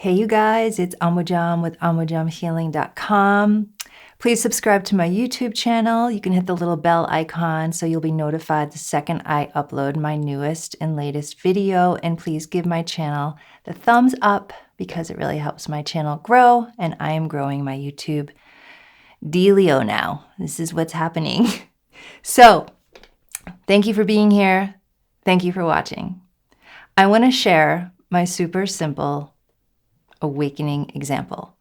Hey you guys, it's Ambujam with ambujamhealing.com. Please subscribe to my YouTube channel. You can hit the little bell icon so you'll be notified the second I upload my newest and latest video. And please give my channel the thumbs up because it really helps my channel grow, and I am growing my YouTube dealio now. This is what's happening. So, thank you for being here. Thank you for watching. I want to share my super simple awakening example.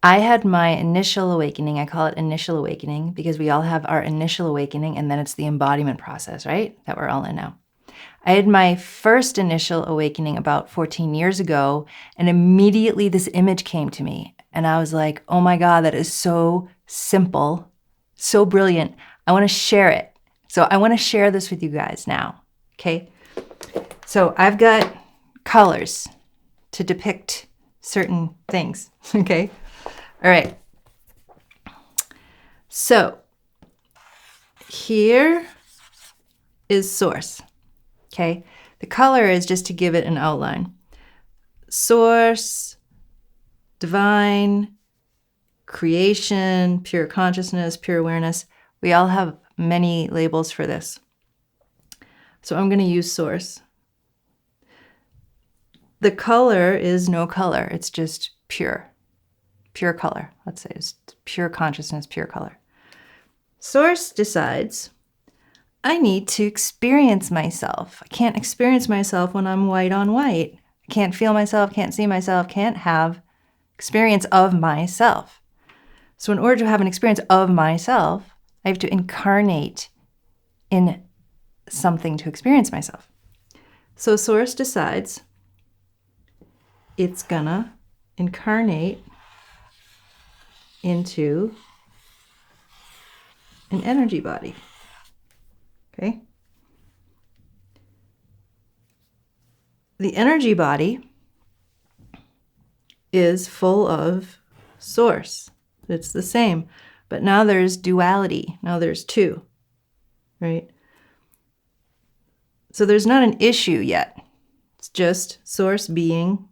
I had my initial awakening. I call it initial awakening because we all have our initial awakening, and then it's the embodiment process, right? That we're all in now. I had my first initial awakening about 14 years ago, and immediately this image came to me. And I was like, oh my God, that is so simple, so brilliant. I want to share it. So I want to share this with you guys now, okay? So I've got colors to depict certain things, okay? All right. So here is source, okay? The color is just to give it an outline. Source, divine, creation, pure consciousness, pure awareness. We all have many labels for this. So I'm going to use source. The color is no color. It's just pure color. Let's say it's pure consciousness, pure color. Source decides, I need to experience myself. I can't experience myself when I'm white on white. I can't feel myself, can't see myself, can't have experience of myself. So in order to have an experience of myself, I have to incarnate in something to experience myself. So source decides it's gonna incarnate into an energy body, okay? The energy body is full of source. It's the same, but now there's duality. Now there's two, right? So there's not an issue yet. It's just source being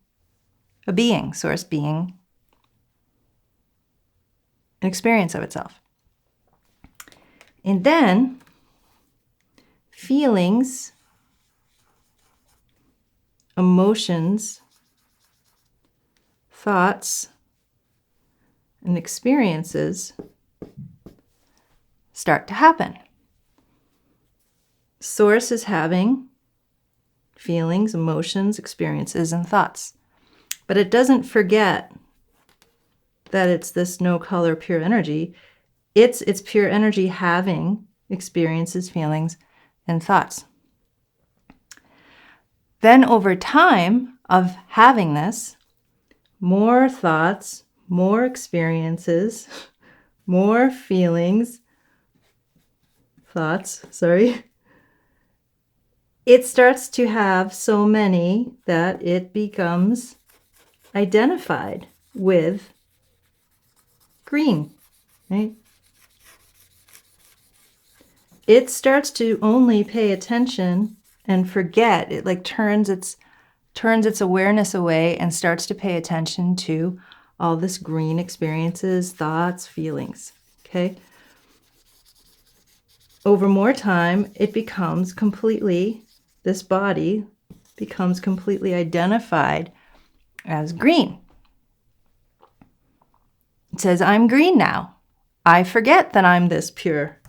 a being, source being an experience of itself. And then feelings, emotions, thoughts, and experiences start to happen. Source is having feelings, emotions, experiences, and thoughts. But it doesn't forget that it's this no color pure energy. It's pure energy having experiences, feelings, and thoughts. Then over time of having this, more thoughts, more experiences, more feelings, it starts to have so many that it becomes identified with green, right? It starts to only pay attention and forget. It like turns its awareness away and starts to pay attention to all this green experiences, thoughts, feelings, okay? Over more time, it becomes completely, this body becomes completely identified as green. It says, I'm green now. I forget that I'm this pure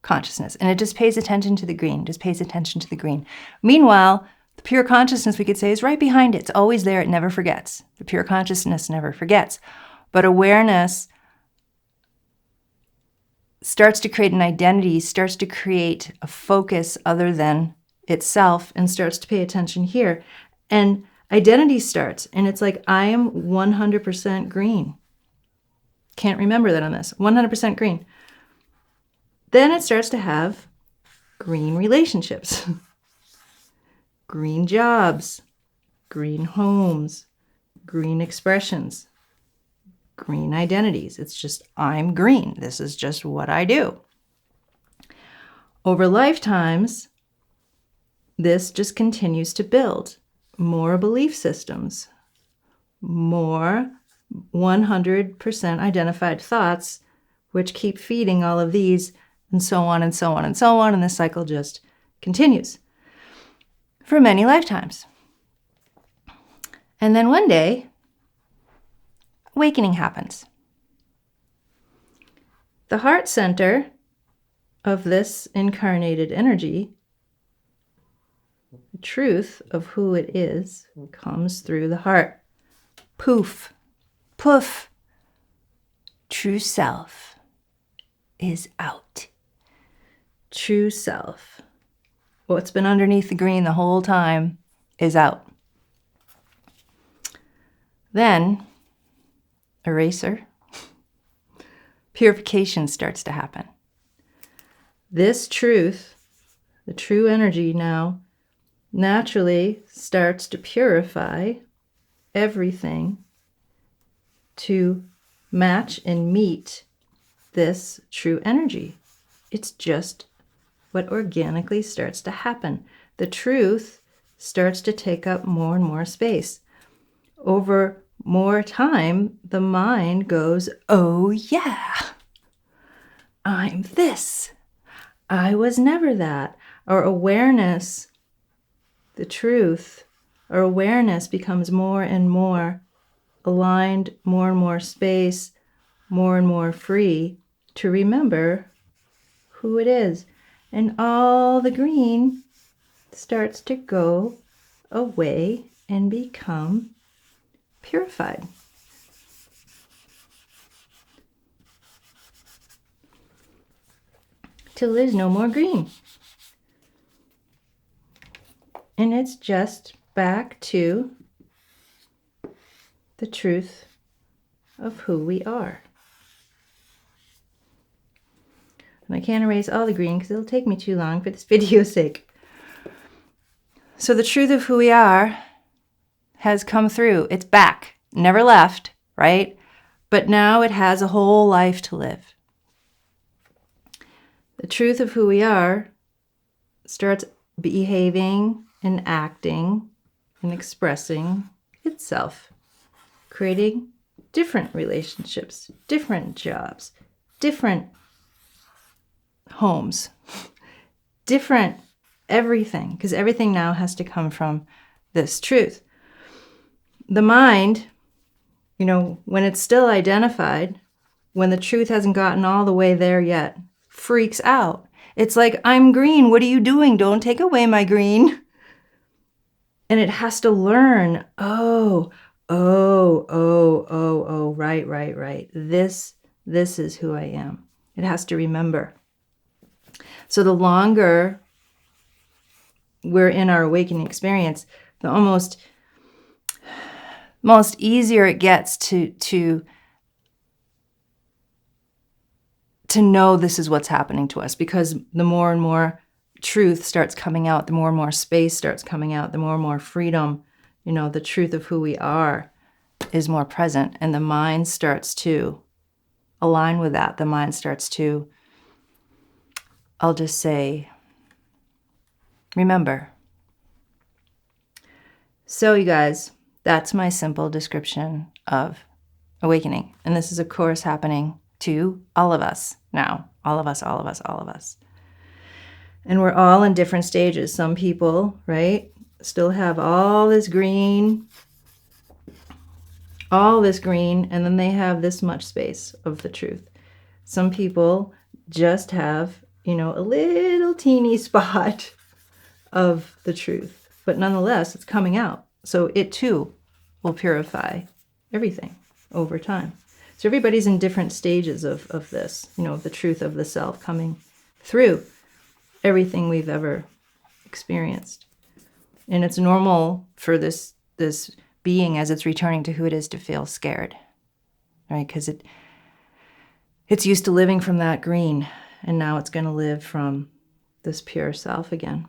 consciousness. And it just pays attention to the green, just pays attention to the green. Meanwhile, the pure consciousness, we could say, is right behind it. It's always there. It never forgets. The pure consciousness never forgets. But awareness starts to create an identity, starts to create a focus other than itself, and starts to pay attention here. And identity starts, and it's like, I am 100% green. Can't remember that on this. 100% green. Then it starts to have green relationships, green jobs, green homes, green expressions, green identities. It's just, I'm green. This is just what I do. Over lifetimes, this just continues to build more belief systems, more 100% identified thoughts, which keep feeding all of these, and so on and so on and so on, and the cycle just continues for many lifetimes. And then one day, awakening happens. The heart center of this incarnated energy, the truth of who it is, comes through the heart. Poof, poof, true self is out. True self, what's been underneath the green the whole time, is out. Then, eraser, purification starts to happen. This truth, the true energy now, naturally starts to purify everything to match and meet this true energy. It's just what organically starts to happen. The truth starts to take up more and more space. Over more time, the mind goes, oh yeah, I'm this. I was never that. Our awareness, the truth, our awareness becomes more and more aligned, more and more space, more and more free to remember who it is. And all the green starts to go away and become purified. Till there's no more green. And it's just back to the truth of who we are. And I can't erase all the green because it'll take me too long for this video's sake. So the truth of who we are has come through. It's back. Never left, right? But now it has a whole life to live. The truth of who we are starts behaving and acting and expressing itself, creating different relationships, different jobs, different homes, different everything, because everything now has to come from this truth. The mind, when it's still identified, when the truth hasn't gotten all the way there yet, freaks out. It's like, I'm green. What are you doing? Don't take away my green. And it has to learn, right. This is who I am. It has to remember. So the longer we're in our awakening experience, the almost easier it gets to know this is what's happening to us, because the more and more truth starts coming out, the more and more space starts coming out, the more and more freedom, the truth of who we are is more present, and the mind starts to align with that. The mind starts to, I'll just say, remember. So you guys, that's my simple description of awakening. And this is, of course, happening to all of us now. All of us. And we're all in different stages. Some people, right, still have all this green, and then they have this much space of the truth. Some people just have, a little teeny spot of the truth, but nonetheless, it's coming out. So it too will purify everything over time. So everybody's in different stages of this, of the truth of the self coming through everything we've ever experienced. And it's normal for this being, as it's returning to who it is, to feel scared, right? Because it's used to living from that green, and now it's going to live from this pure self again.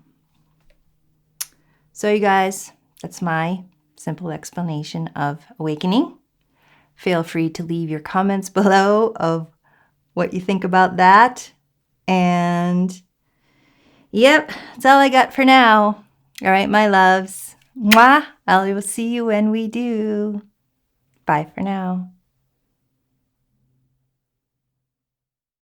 So you guys, that's my simple explanation of awakening. Feel free to leave your comments below of what you think about that. And yep, that's all I got for now. All right, my loves. Mwah. I will see you when we do. Bye for now.